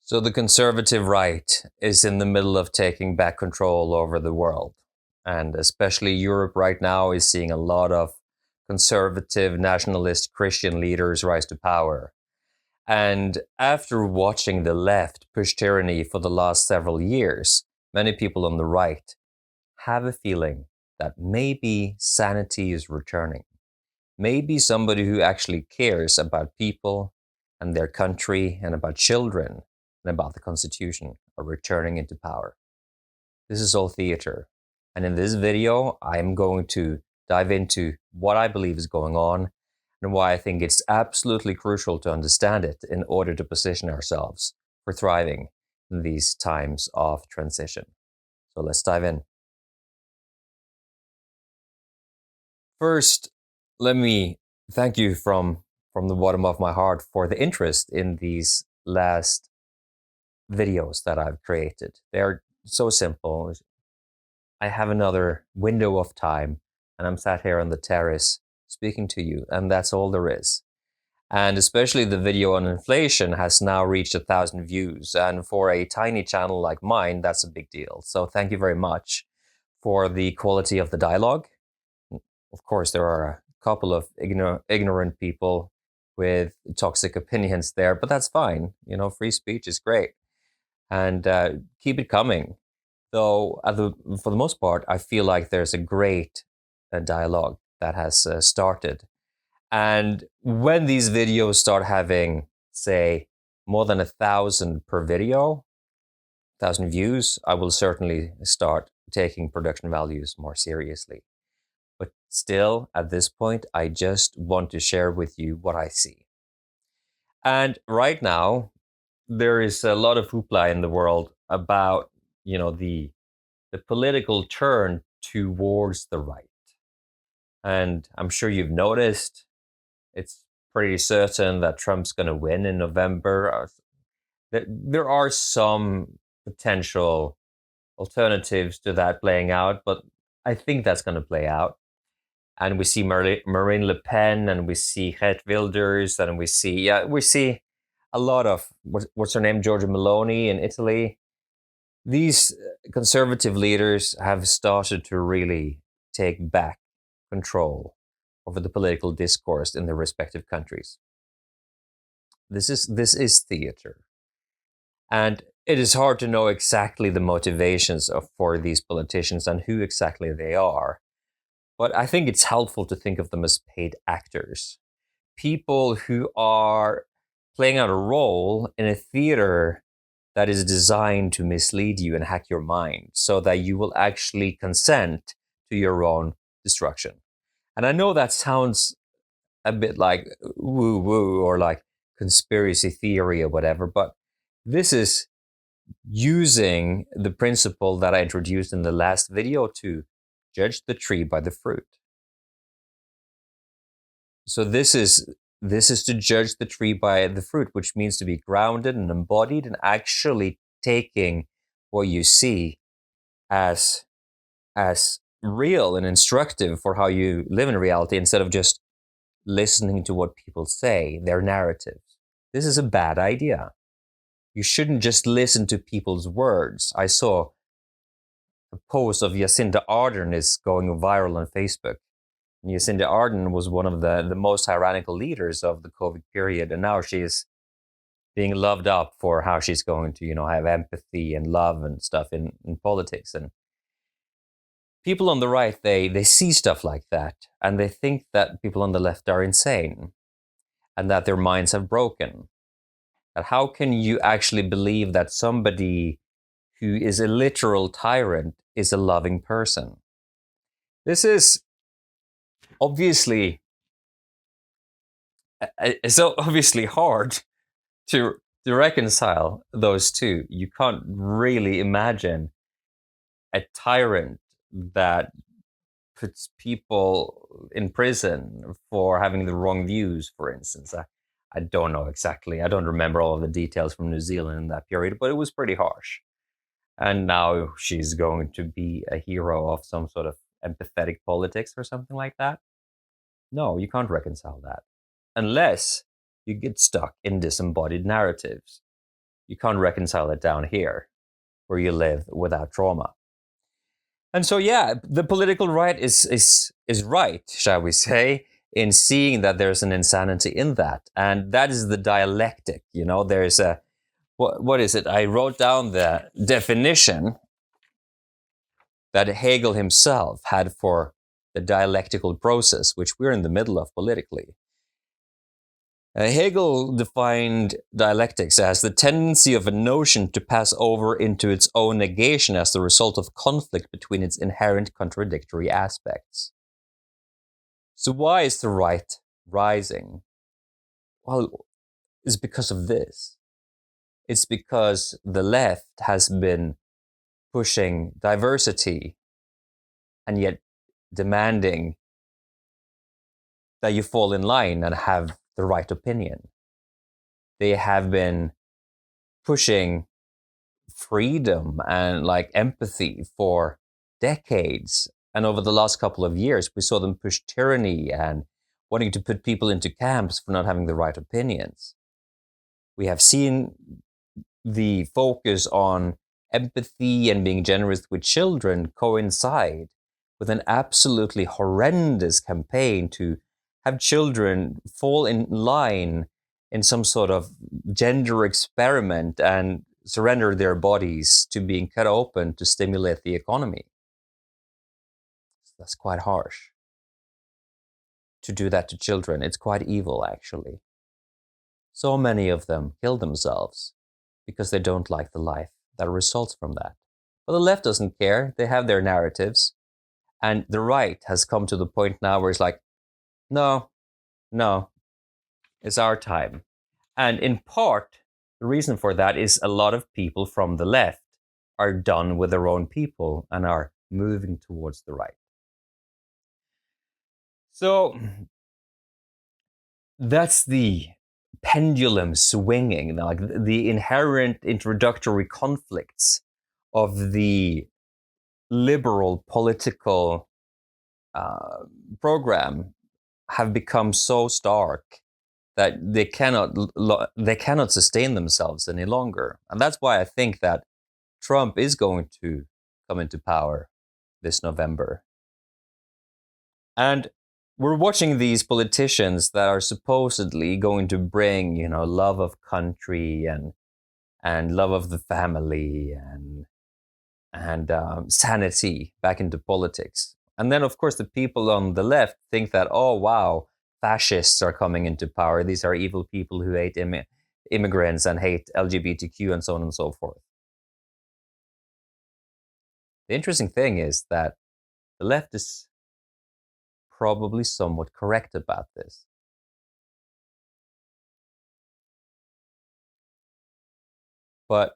So the conservative right is in the middle of taking back control over the world. And especially Europe right now is seeing a lot of conservative, nationalist Christian leaders rise to power. And after watching the left push tyranny for the last several years, many people on the right have a feeling that maybe sanity is returning. Maybe somebody who actually cares about people and their country and about children and about the Constitution are returning into power. This is all theater. And in this video, I'm going to dive into what I believe is going on and why I think it's absolutely crucial to understand it in order to position ourselves for thriving in these times of transition. So let's dive in. First, let me thank you from the bottom of my heart for the interest in these last videos that I've created. They're so simple. I have another window of time and I'm sat here on the terrace speaking to you, and that's all there is. And especially the video on inflation has now reached 1,000 views. And for a tiny channel like mine, that's a big deal. So thank you very much for the quality of the dialogue. Of course, there are a couple of ignorant people with toxic opinions there, but that's fine. You know, free speech is great. And keep it coming. Though, for the most part, I feel like there's a great dialogue that has started. And when these videos start having, say, more than 1,000 per video, 1,000 views, I will certainly start taking production values more seriously. But still, at this point, I just want to share with you what I see. And right now, there is a lot of hoopla in the world about, the political turn towards the right. And I'm sure you've noticed it's pretty certain that Trump's going to win in November. There are some potential alternatives to that playing out, but I think that's going to play out. And we see Marine Le Pen, and we see Geert Wilders, and we see a lot of what's her name, Giorgia Meloni in Italy. These conservative leaders have started to really take back control over the political discourse in their respective countries. This is theater, and it is hard to know exactly the motivations for these politicians and who exactly they are. But I think it's helpful to think of them as paid actors, people who are playing out a role in a theater that is designed to mislead you and hack your mind so that you will actually consent to your own destruction. And I know that sounds a bit like woo woo or like conspiracy theory or whatever, but this is using the principle that I introduced in the last video to judge the tree by the fruit. So this is to judge the tree by the fruit, which means to be grounded and embodied and actually taking what you see as real and instructive for how you live in reality instead of just listening to what people say, their narratives. This is a bad idea. You shouldn't just listen to people's words. I saw a post of Jacinda Ardern is going viral on Facebook. And Jacinda Ardern was one of the most tyrannical leaders of the COVID period, and now she is being loved up for how she's going to, have empathy and love and stuff in politics. And people on the right, they see stuff like that, and they think that people on the left are insane and that their minds have broken. And how can you actually believe that somebody who is a literal tyrant is a loving person? This is obviously hard to reconcile those two. You can't really imagine a tyrant that puts people in prison for having the wrong views, for instance. I don't know exactly. I don't remember all of the details from New Zealand in that period, but it was pretty harsh. And now she's going to be a hero of some sort of empathetic politics or something like that. No, you can't reconcile that unless you get stuck in disembodied narratives. You can't reconcile it down here where you live without trauma. And so, yeah, the political right is right, shall we say, in seeing that there's an insanity in that. And that is the dialectic. There's a, what is it? I wrote down the definition that Hegel himself had for the dialectical process, which we're in the middle of politically. Hegel defined dialectics as the tendency of a notion to pass over into its own negation as the result of conflict between its inherent contradictory aspects. So why is the right rising? Well, it's because of this. It's because the left has been pushing diversity and yet demanding that you fall in line and have the right opinion. They have been pushing freedom and like empathy for decades. And over the last couple of years, we saw them push tyranny and wanting to put people into camps for not having the right opinions. We have seen the focus on empathy and being generous with children coincide with an absolutely horrendous campaign to have children fall in line in some sort of gender experiment and surrender their bodies to being cut open to stimulate the economy. That's quite harsh. To do that to children, it's quite evil, actually. So many of them kill themselves because they don't like the life that results from that. But the left doesn't care. They have their narratives. And the right has come to the point now where it's like, no, it's our time. And in part, the reason for that is a lot of people from the left are done with their own people and are moving towards the right. So that's the pendulum swinging, like the inherent introductory conflicts of the liberal political program have become so stark that they cannot sustain themselves any longer. And that's why I think that Trump is going to come into power this November. And we're watching these politicians that are supposedly going to bring, love of country and love of the family and sanity back into politics. And then, of course, the people on the left think that, oh, wow, fascists are coming into power. These are evil people who hate immigrants and hate LGBTQ and so on and so forth. The interesting thing is that the left is probably somewhat correct about this. But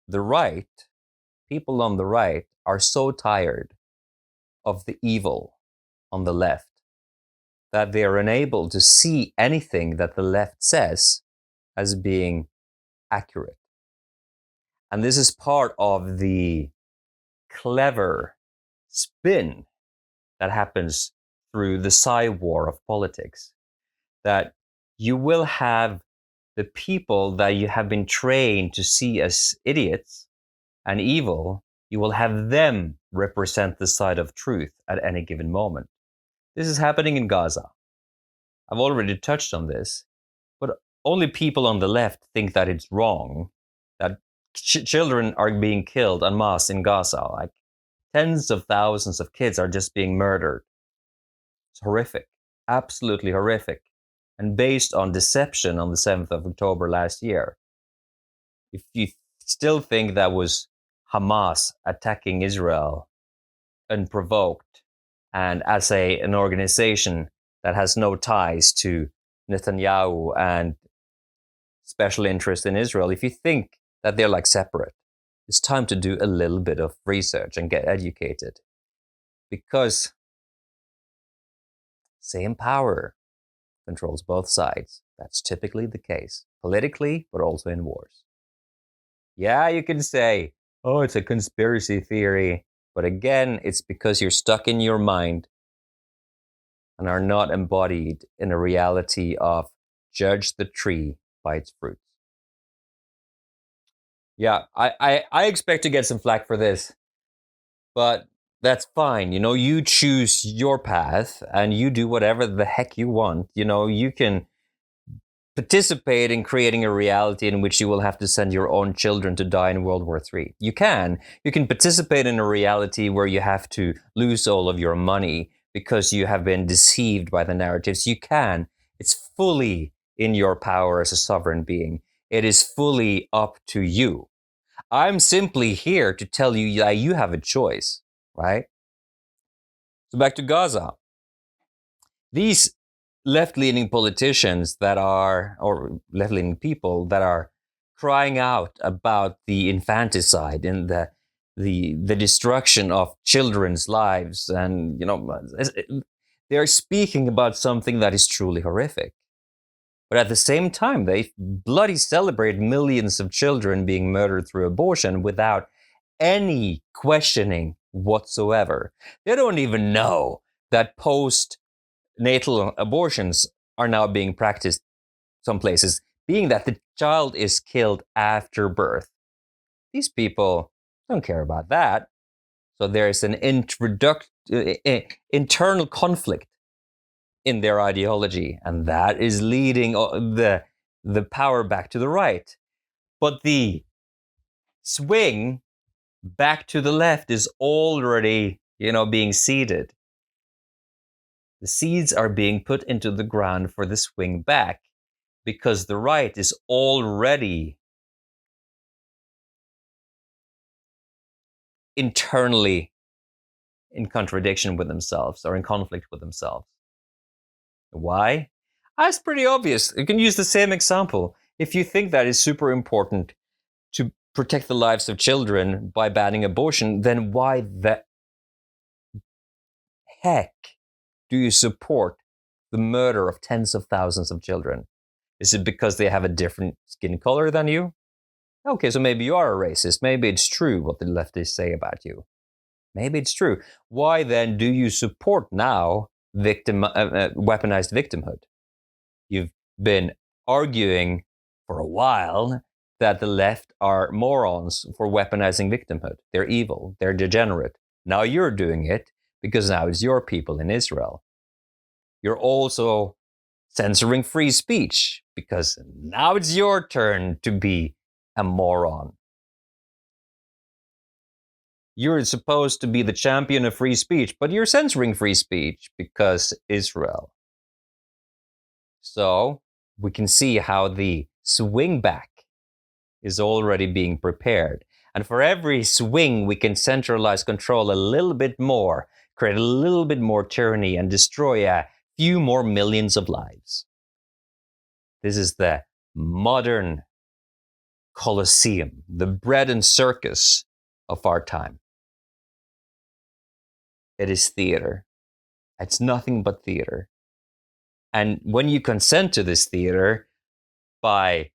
the right, people on the right, are so tired of the evil on the left that they are unable to see anything that the left says as being accurate. And this is part of the clever spin that happens through the side war of politics, that you will have the people that you have been trained to see as idiots and evil, you will have them represent the side of truth at any given moment. This is happening in Gaza. I've already touched on this, but only people on the left think that it's wrong, that children are being killed en masse in Gaza. Like tens of thousands of kids are just being murdered. It's horrific, absolutely horrific. And based on deception on the 7th of October last year. If you still think that was Hamas attacking Israel unprovoked and as an organization that has no ties to Netanyahu and special interest in Israel, if you think that they're like separate, it's time to do a little bit of research and get educated. Because same power controls both sides. That's typically the case, politically, but also in wars. Yeah, you can say, oh, it's a conspiracy theory. But again, it's because you're stuck in your mind and are not embodied in a reality of judge the tree by its fruits. Yeah, I expect to get some flack for this, but that's fine. You choose your path and you do whatever the heck you want. You can participate in creating a reality in which you will have to send your own children to die in World War III. You can. You can participate in a reality where you have to lose all of your money because you have been deceived by the narratives. You can. It's fully in your power as a sovereign being. It is fully up to you. I'm simply here to tell you that you have a choice, right? So back to Gaza. These left-leaning politicians or left-leaning people that are crying out about the infanticide and the destruction of children's lives, and they're speaking about something that is truly horrific. But at the same time, they bloody celebrate millions of children being murdered through abortion without any questioning whatsoever. They don't even know that postnatal abortions are now being practiced some places, being that the child is killed after birth. These people don't care about that. So there's an internal conflict in their ideology, and that is leading the power back to the right. But the swing back to the left is already, being seeded. The seeds are being put into the ground for the swing back because the right is already internally in contradiction with themselves or in conflict with themselves. Why? That's pretty obvious. You can use the same example. If you think that is super important to protect the lives of children by banning abortion, then why the heck do you support the murder of tens of thousands of children? Is it because they have a different skin color than you? Okay, so maybe you are a racist. Maybe it's true what the leftists say about you. Maybe it's true. Why then do you support now weaponized victimhood? You've been arguing for a while that the left are morons for weaponizing victimhood. They're evil. They're degenerate. Now you're doing it because now it's your people in Israel. You're also censoring free speech because now it's your turn to be a moron. You're supposed to be the champion of free speech, but you're censoring free speech because Israel. So we can see how the swing back is already being prepared. And for every swing, we can centralize control a little bit more, create a little bit more tyranny, and destroy a few more millions of lives. This is the modern Colosseum, the bread and circus of our time. It is theater. It's nothing but theater. And when you consent to this theater by,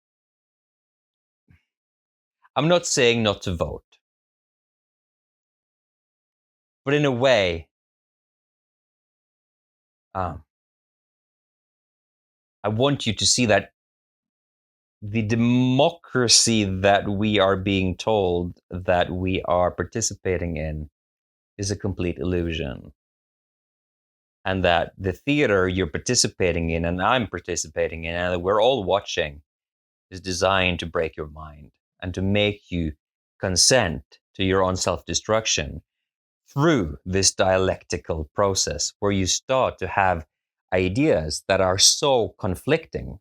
I'm not saying not to vote, but in a way, I want you to see that the democracy that we are being told that we are participating in is a complete illusion. And that the theater you're participating in, and I'm participating in, and we're all watching, is designed to break your mind and to make you consent to your own self-destruction through this dialectical process where you start to have ideas that are so conflicting.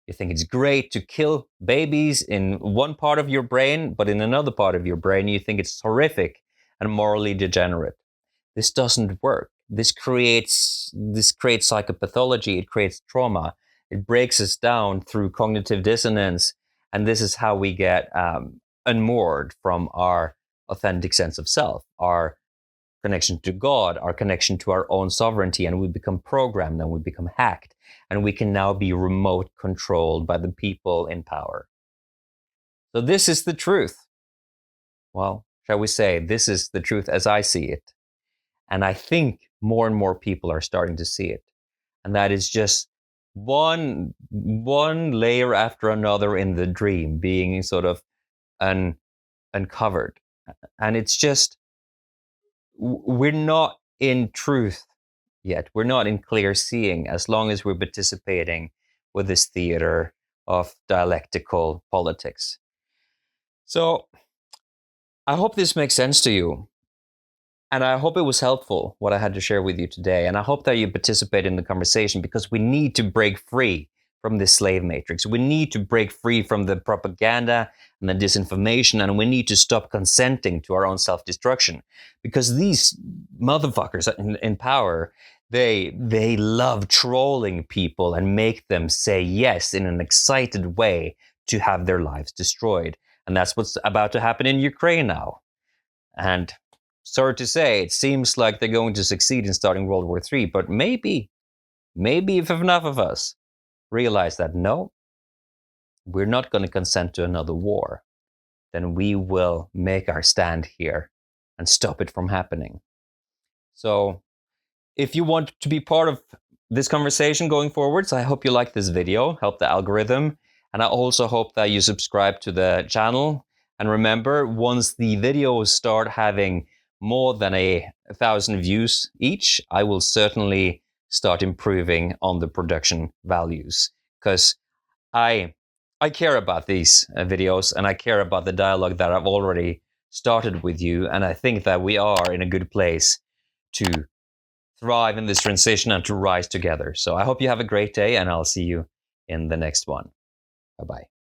You think it's great to kill babies in one part of your brain, but in another part of your brain, you think it's horrific and morally degenerate. This doesn't work. This creates psychopathology. It creates trauma. It breaks us down through cognitive dissonance, and this is how we get unmoored from our authentic sense of self, our connection to God, our connection to our own sovereignty, and we become programmed and we become hacked, and we can now be remote controlled by the people in power. So this is the truth. Well, shall we say, this is the truth as I see it. And I think more and more people are starting to see it. And that is just one layer after another in the dream being sort of uncovered. And it's just, we're not in truth yet. We're not in clear seeing as long as we're participating with this theater of dialectical politics. So I hope this makes sense to you. And I hope it was helpful, what I had to share with you today. And I hope that you participate in the conversation, because we need to break free from this slave matrix. We need to break free from the propaganda and the disinformation, and we need to stop consenting to our own self-destruction. Because these motherfuckers in power, they love trolling people and make them say yes in an excited way to have their lives destroyed. And that's what's about to happen in Ukraine now. And sorry to say, it seems like they're going to succeed in starting World War III, but maybe if enough of us realize that, no, we're not going to consent to another war, then we will make our stand here and stop it from happening. So if you want to be part of this conversation going forwards, I hope you like this video, help the algorithm, and I also hope that you subscribe to the channel. And remember, once the videos start having more than 1,000 views each, I will certainly start improving on the production values, because I care about these videos, and I care about the dialogue that I've already started with you, and I think that we are in a good place to thrive in this transition and to rise together. So I hope you have a great day, and I'll see you in the next one. Bye-bye.